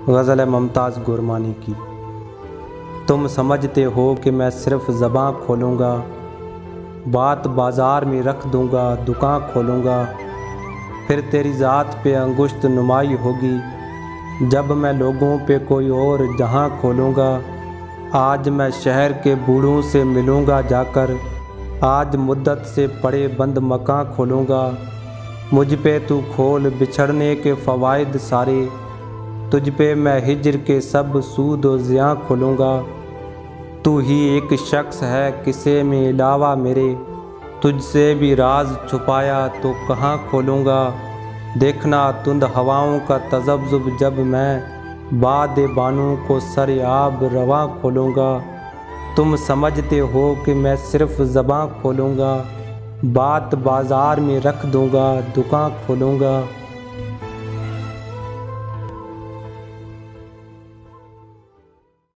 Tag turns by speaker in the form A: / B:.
A: गज़ल है मुमताज़ गुरमानी की। तुम समझते हो कि मैं सिर्फ़ ज़बां खोलूँगा, बात बाज़ार में रख दूँगा, दुकान खोलूँगा, फिर तेरी ज़ात पे अंगुश्त नुमाई होगी जब मैं लोगों पे कोई और जहां खोलूँगा। आज मैं शहर के बूढ़ों से मिलूँगा जाकर, आज मुद्दत से पड़े बंद मकान खोलूँगा। मुझ पे तू खोल बिछड़ने के फ़वाइद सारे, तुझ पे मैं हिज्र के सब सूद व ज़ियां खोलूँगा। तू ही एक शख्स है किसे में अलावा मेरे, तुझसे भी राज छुपाया तो कहाँ खोलूँगा। देखना तुंद हवाओं का तज़ब्ज़ुब जब मैं बाद बानों को सर-ए-आब रवां खोलूँगा। तुम समझते हो कि मैं सिर्फ़ ज़बां खोलूँगा, बात बाज़ार में रख दूँगा, दुकान खोलूँगा।